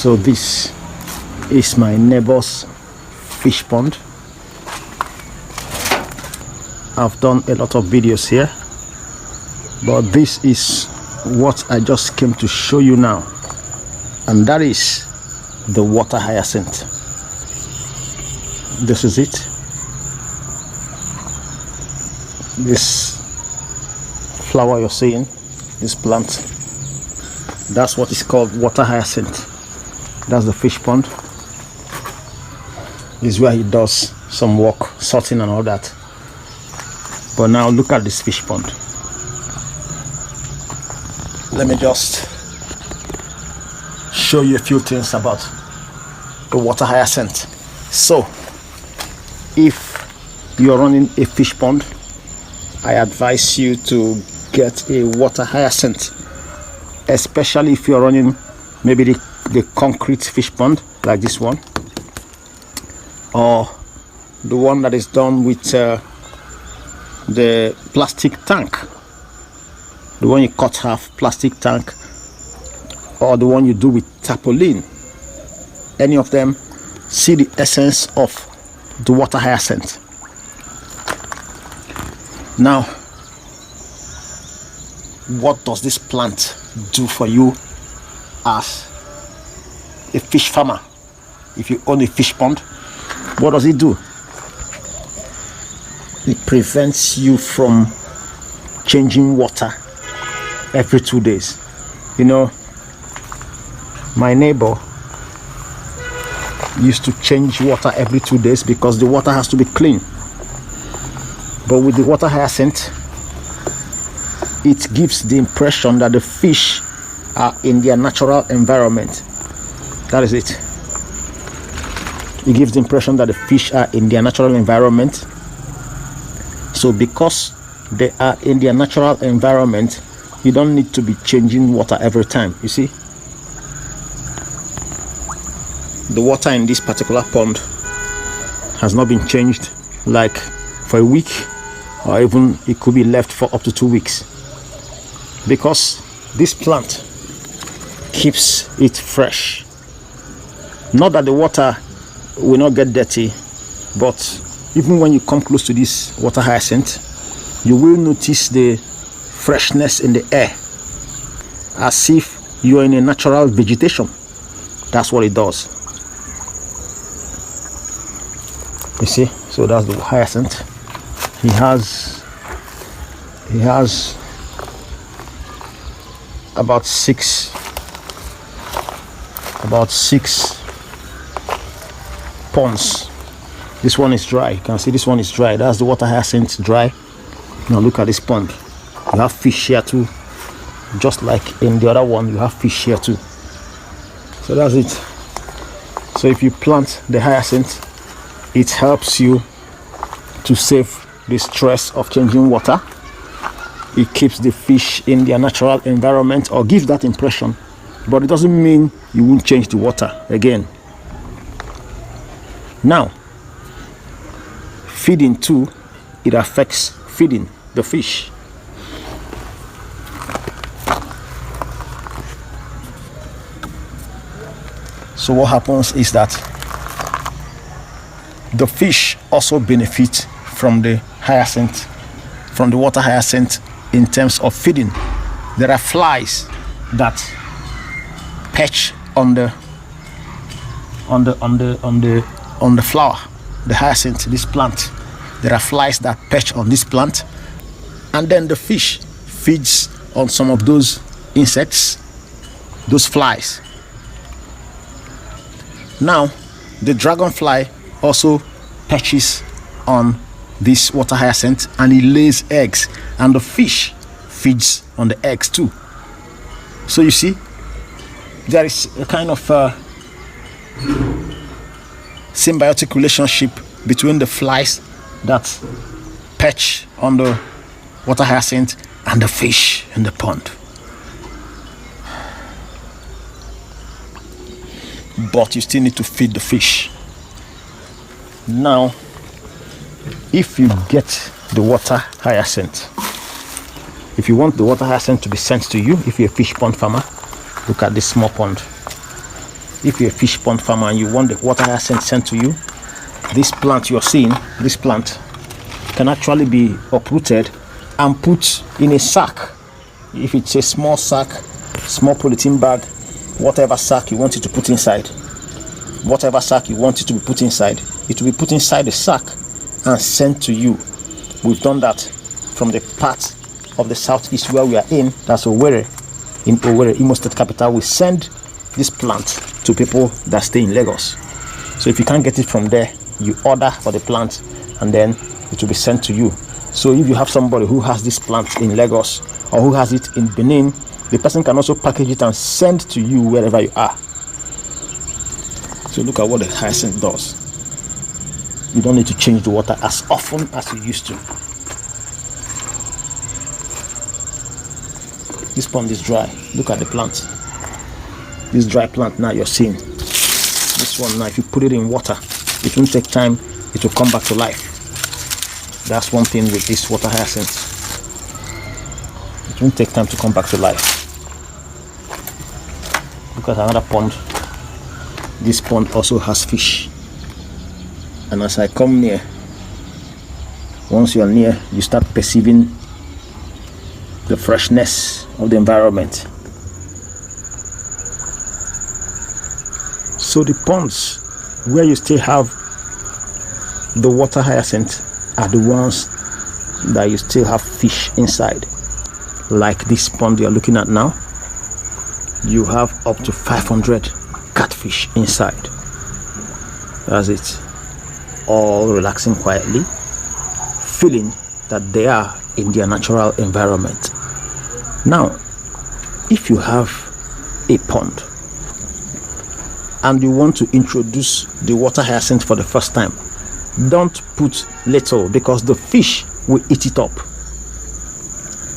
So this is my neighbor's fish pond. I've done a lot of videos here, but this is what I just came to show you now, and that is the water hyacinth. This is it. This flower you're seeing, this plant, that's what is called water hyacinth. That's the fish pond. This is where he does some work, sorting and all that. But now look at this fish pond. Let me just show you a few things about the water hyacinth. So if you're running a fish pond, I advise you to get a water hyacinth, especially if you're running maybe the concrete fish pond like this one, or the one that is done with the plastic tank, the one you cut half, plastic tank, or the one you do with tarpaulin. Any of them, see the essence of the water hyacinth. Now, what does this plant do for you as a fish farmer? If you own a fish pond, what does it do? It prevents you from changing water every 2 days. You know, my neighbor used to change water every 2 days because the water has to be clean. But with the water hyacinth, it gives the impression that the fish are in their natural environment. That is it. It gives the impression that the fish are in their natural environment. So because they are in their natural environment, you don't need to be changing water every time. You see, the water in this particular pond has not been changed like for a week, or even it could be left for up to 2 weeks, because this plant keeps it fresh. Not that the water will not get dirty, but even when you come close to this water hyacinth, you will notice the freshness in the air, as if you are in a natural vegetation. That's what it does. You see, so that's the hyacinth. He has about six ponds. This one is dry. You can see this one is dry. That's the water hyacinth dry. Now look at this pond. You have fish here too, just like in the other one. You have fish here too. So that's it. So if you plant the hyacinth, it helps you to save the stress of changing water. It keeps the fish in their natural environment, or gives that impression, but it doesn't mean you won't change the water again. Now, feeding too, it affects feeding the fish. So what happens is that the fish also benefit from the hyacinth, from the water hyacinth, in terms of feeding. There are flies that perch on the flower, the hyacinth, this plant. There are flies that perch on this plant, and then the fish feeds on some of those insects, those flies. Now, the dragonfly also perches on this water hyacinth, and it lays eggs, and the fish feeds on the eggs too. So you see, there is a kind of symbiotic relationship between the flies that perch on the water hyacinth and the fish in the pond. But you still need to feed the fish. Now, if you get the water hyacinth, if you want the water hyacinth to be sent to you, if you're a fish pond farmer, look at this small pond. if you're a fish pond farmer and you want the water hyacinth sent to you, this plant you're seeing, this plant can actually be uprooted and put in a sack. If it's a small sack, small polythene bag, whatever sack you want it to put inside, whatever sack you want it to be put inside, it will be put inside the sack and sent to you. We've done that from the part of the southeast where we are in, that's Owerri. In Owerri, Imo State capital, we send this plant to people that stay in Lagos. So if you can't get it from there, you order for the plant and then it will be sent to you. So if you have somebody who has this plant in Lagos or who has it in Benin, the person can also package it and send to you wherever you are. So look at what the hyacinth does. You don't need to change the water as often as you used to. This pond is dry. Look at the plant. This dry plant now you're seeing. This one now, if you put it in water, it won't take time, it will come back to life. That's one thing with this water hyacinth. It won't take time to come back to life. Look at another pond. This pond also has fish. And as I come near, once you are near, you start perceiving the freshness of the environment. So the ponds where you still have the water hyacinth are the ones that you still have fish inside. Like this pond you're looking at now, you have up to 500 catfish inside. That's it. All relaxing quietly, feeling that they are in their natural environment. Now, if you have a pond and you want to introduce the water hyacinth for the first time, don't put little, because the fish will eat it up.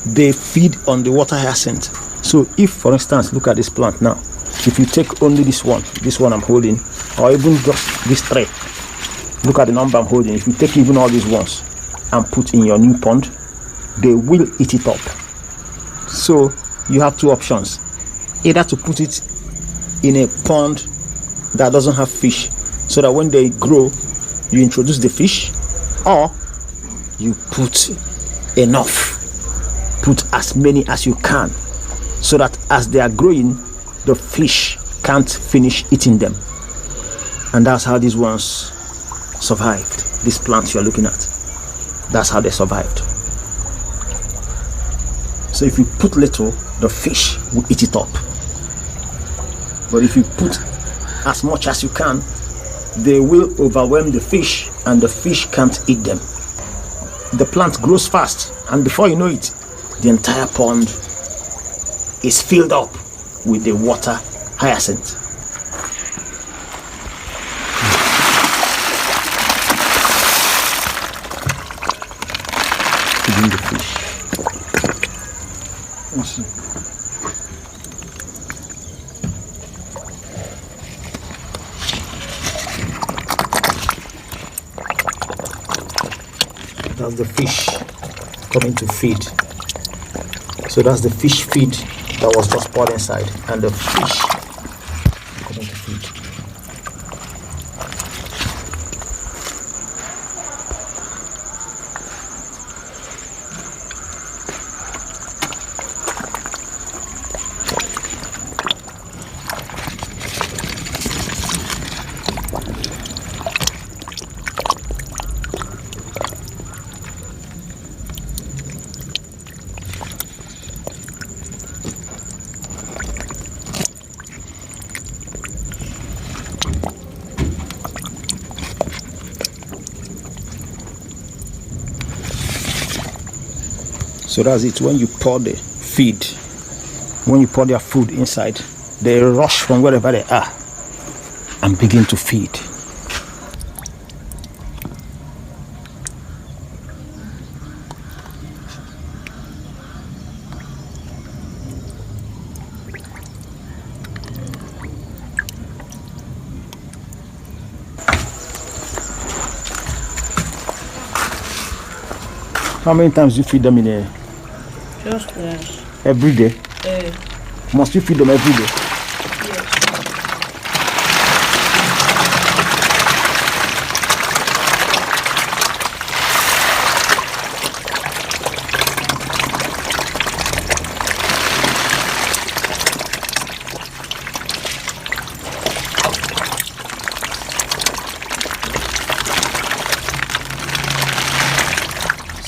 They feed on the water hyacinth. So if, for instance, look at this plant now, if you take only this one I'm holding, or even just this tray, look at the number I'm holding. If you take even all these ones and put in your new pond, they will eat it up. So you have two options: either to put it in a pond that doesn't have fish, so that when they grow you introduce the fish, or you put enough, put as many as you can, so that as they are growing, the fish can't finish eating them. And that's how these ones survived. These plants you're looking at, that's how they survived. So if you put little, the fish will eat it up. But if you put as much as you can, they will overwhelm the fish and the fish can't eat them. The plant grows fast, and before you know it, the entire pond is filled up with the water hyacinth. Feeding the fish. Awesome. That's the fish coming to feed. So that's the fish feed that was just poured inside, and the fish coming to feed. So that's it. When you pour the feed, when you pour their food inside, they rush from wherever they are and begin to feed. How many times do you feed them in a Just once. every day? Must you feed them every day? Yes.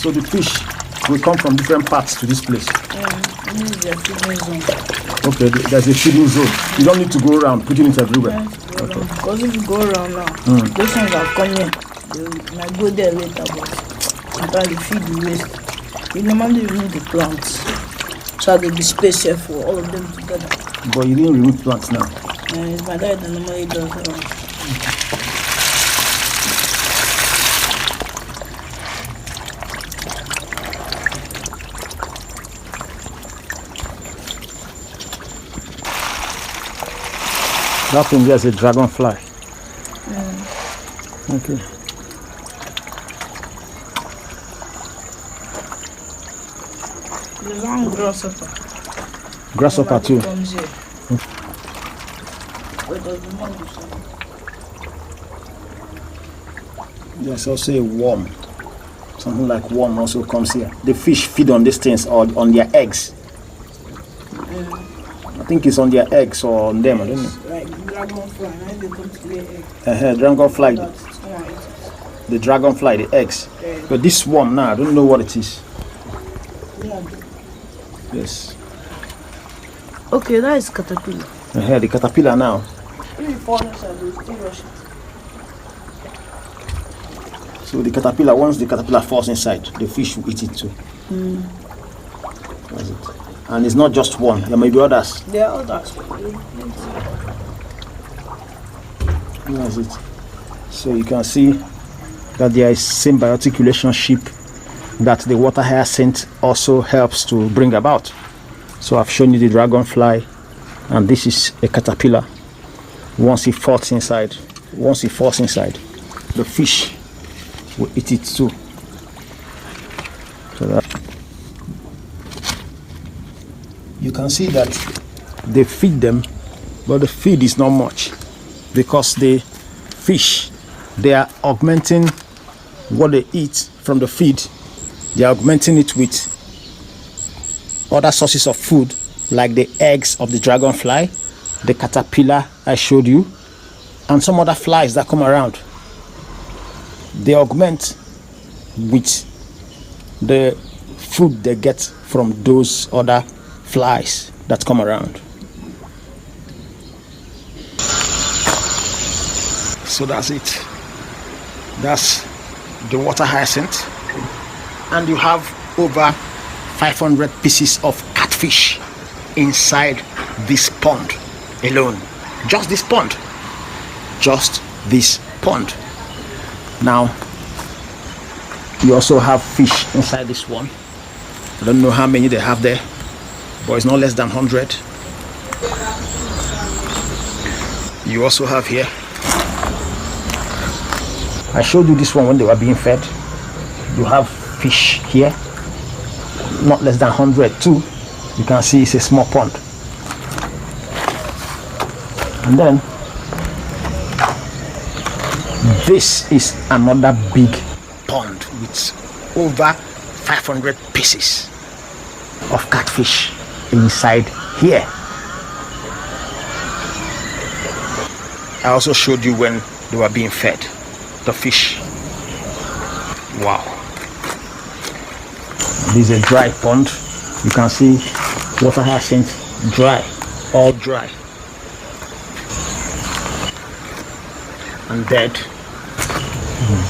So the fish will come from different parts to this place. This is a feeding zone. Okay, there's a feeding zone. You don't need to go around putting it everywhere. Okay. Because if you go around now, those ones are coming. They might go there later, but sometimes they feed the waste. You normally remove the plants, so there'll be space here for all of them together. But you didn't remove plants now. It's my dad that normally does that. That thing there's a dragonfly. Okay. There's one grasshopper. Grasshopper too. Comes here. Wait, does the man do something? There's also a worm. Something like worm also comes here. The fish feed on these things or on their eggs. I think it's on their eggs or on them. I don't know. Like dragonfly, and they come to lay egg. Dragonfly. The dragonfly, the eggs. But this worm now, I don't know what it is. Yes. Okay, that is caterpillar. The caterpillar now. If you fall inside, they'll still rush it. So the caterpillar, once the caterpillar falls inside, the fish will eat it too. That's it. And it's not just one, there may be others. There are others. That's it. So you can see that there is symbiotic relationship that the water hyacinth also helps to bring about. So I've shown you the dragonfly, and this is a caterpillar. Once it falls inside, the fish will eat it too. So that you can see that they feed them, but the feed is not much because the fish, they are augmenting what they eat from the feed. They are augmenting it with other sources of food like the eggs of the dragonfly, the caterpillar I showed you, and some other flies that come around. They augment with the food they get from those other flies that come around. So that's it. That's the water hyacinth, and you have over 500 pieces of catfish inside this pond alone. Just this pond. Now you also have fish inside this one. I don't know how many they have there, but it's not less than 100. You also have here, I showed you this one when they were being fed. You have fish here, not less than 100 too. You can see it's a small pond. And then this is another big pond with over 500 pieces of catfish inside here. I also showed you when they were being fed, the fish. Wow. This is a dry pond. You can see water hyacinth dry, all dry and dead.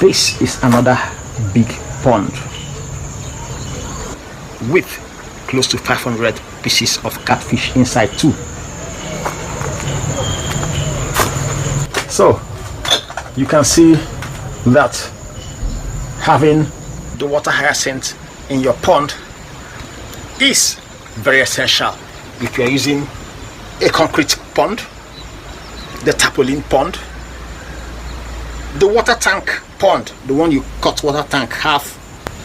This is another big pond with close to 500 pieces of catfish inside too. So you can see that having the water hyacinth in your pond is very essential if you're using a concrete pond, the tarpaulin pond, the water tank pond, the one you cut water tank half,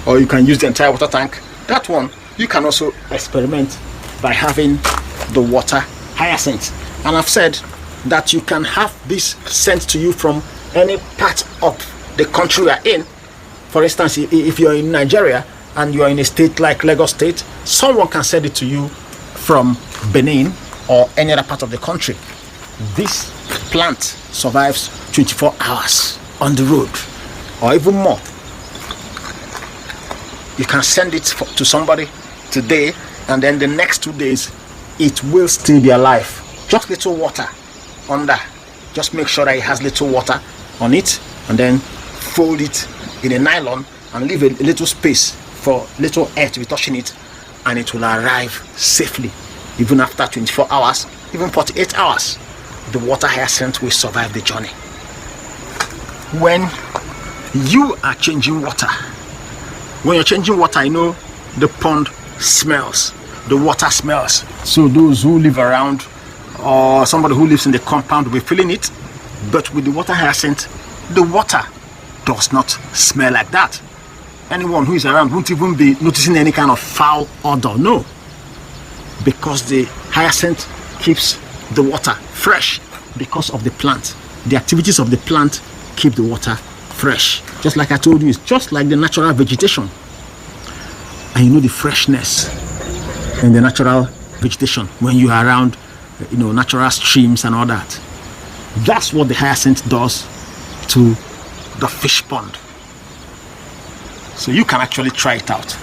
or you can use the entire water tank. That one you can also experiment by having the water hyacinth. And I've said that you can have this sent to you from any part of the country you are in. For instance, if you're in Nigeria and you are in a state like Lagos State, someone can send it to you from Benin or any other part of the country. This plant survives 24 hours on the road or even more. You can send it to somebody today, and then the next 2 days it will still be alive. Just little water under. Just make sure that it has little water on it, and then fold it in a nylon and leave a little space for little air to be touching it, and it will arrive safely. Even after 24 hours, even 48 hours, the water hyacinth will survive the journey. When you are changing water, when you're changing water, the pond smells, the water smells. So those who live around, or somebody who lives in the compound, will be feeling it. But with the water hyacinth, the water does not smell like that. Anyone who is around won't even be noticing any kind of foul odor. No, because the hyacinth keeps the water fresh because of the plant. The activities of the plant keep the water fresh. Just like I told you, it's just like the natural vegetation. And the freshness in the natural vegetation when you are around natural streams and all that. That's what the hyacinth does to the fish pond. So you can actually try it out.